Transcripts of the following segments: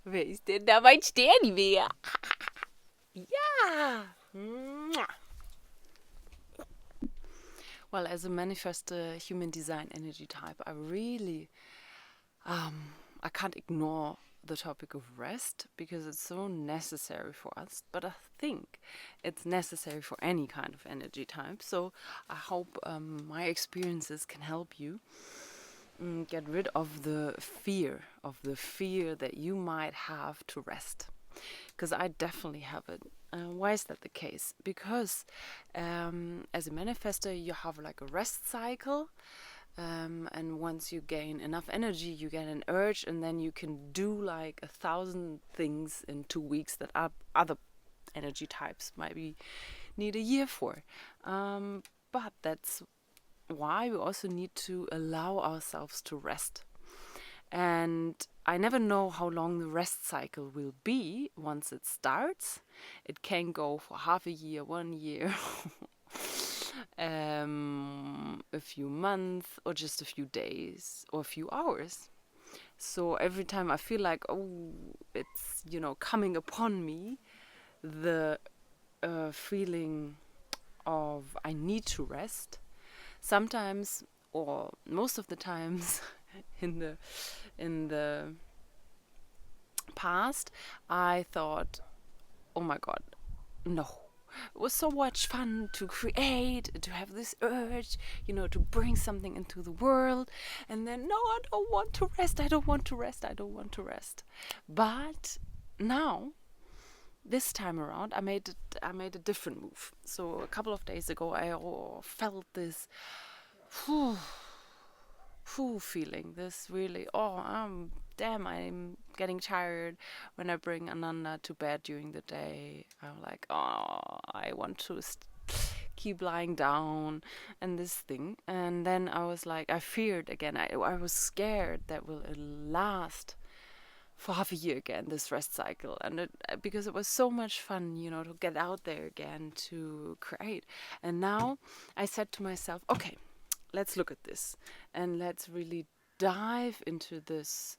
Wer ist denn da mein Sternibär? Ja! Well, as a manifest human design energy type, I can't ignore the topic of rest because it's so necessary for us. But I think it's necessary for any kind of energy type. So I hope my experiences can help you get rid of the fear that you might have to rest. Because I definitely have it. Why is that the case? Because as a manifester, you have like a rest cycle. And once you gain enough energy, you get an urge, and then you can do like 1,000 things in 2 weeks that other energy types might need a year for. But that's why we also need to allow ourselves to rest. And I never know how long the rest cycle will be once it starts. It can go for half a year, 1 year, a few months, or just a few days or a few hours. So every time I feel like, oh, it's, coming upon me, the feeling of I need to rest, sometimes or most of the times in the past, I thought, oh my god, no. It was so much fun to create, to have this urge, to bring something into the world. And then, no, I don't want to rest, I don't want to rest, I don't want to rest. But now, this time around, I made a different move. So a couple of days ago, I felt this feeling, this really, damn, I'm getting tired. When I bring Ananda to bed during the day, I'm like, oh, I want to keep lying down and this thing. And then I was like, I feared again, I was scared that will last for half a year again, this rest cycle. And because it was so much fun, to get out there again, to create. And now I said to myself, okay, let's look at this and let's really dive into this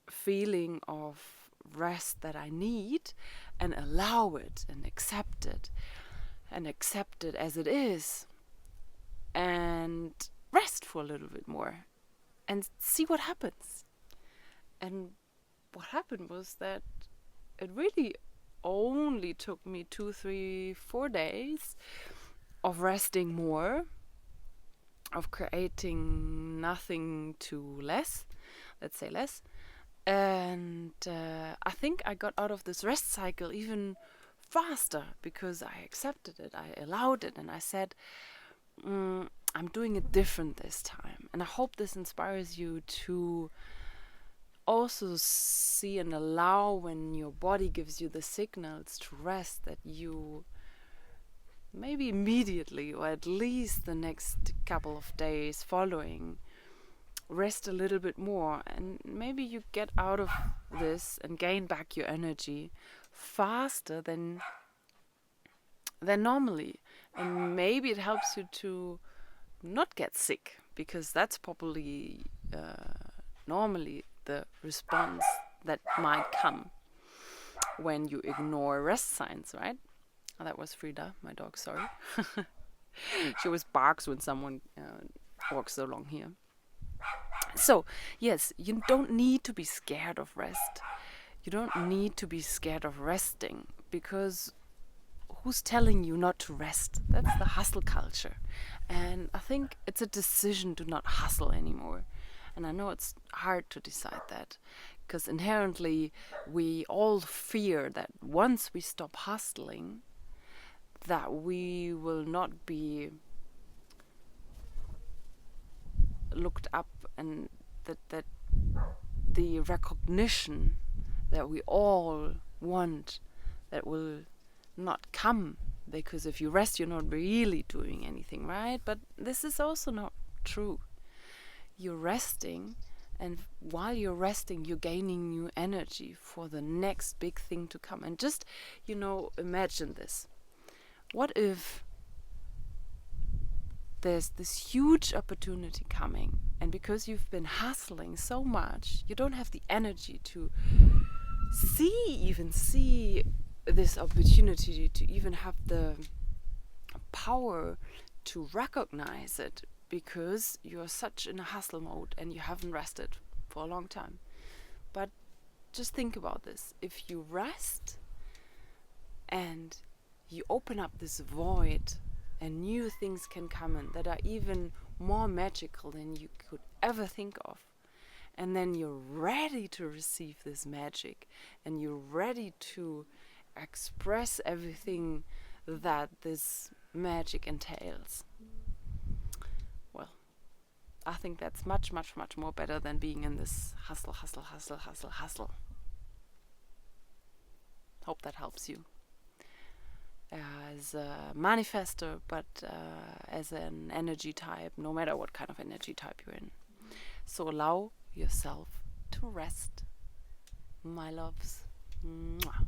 feeling of rest that I need and allow it and accept it as it is, and rest for a little bit more and see what happens. And what happened was that it really only took me 2, 3, 4 days of resting more, of creating nothing to less, let's say less. And I think I got out of this rest cycle even faster because I accepted it, I allowed it, and I said, I'm doing it different this time. And I hope this inspires you to also see and allow when your body gives you the signals to rest, that you maybe immediately, or at least the next couple of days following, rest a little bit more, and maybe you get out of this and gain back your energy faster than normally. And maybe it helps you to not get sick, because that's probably normally the response that might come when you ignore rest signs, right? Oh, that was Frida, my dog, sorry. She always barks when someone walks along here. So, yes, you don't need to be scared of rest. You don't need to be scared of resting, because who's telling you not to rest? That's the hustle culture. And I think it's a decision to not hustle anymore. And I know it's hard to decide that, because inherently we all fear that once we stop hustling, that we will not be looked up, and that the recognition that we all want, that will not come, because if you rest, you're not really doing anything, right? But this is also not true. You're resting, and while you're resting, you're gaining new energy for the next big thing to come. And just, imagine this. What if there's this huge opportunity coming, and because you've been hustling so much, you don't have the energy to see this opportunity to even have the power to recognize it, because you're such in a hustle mode and you haven't rested for a long time. But just think about this. If you rest and you open up this void, and new things can come in that are even more magical than you could ever think of. And then you're ready to receive this magic, and you're ready to express everything that this magic entails. Well, I think that's much, much, much more better than being in this hustle. Hope that helps you. As a manifestor, but as an energy type, no matter what kind of energy type you're in. So allow yourself to rest, my loves. Mwah.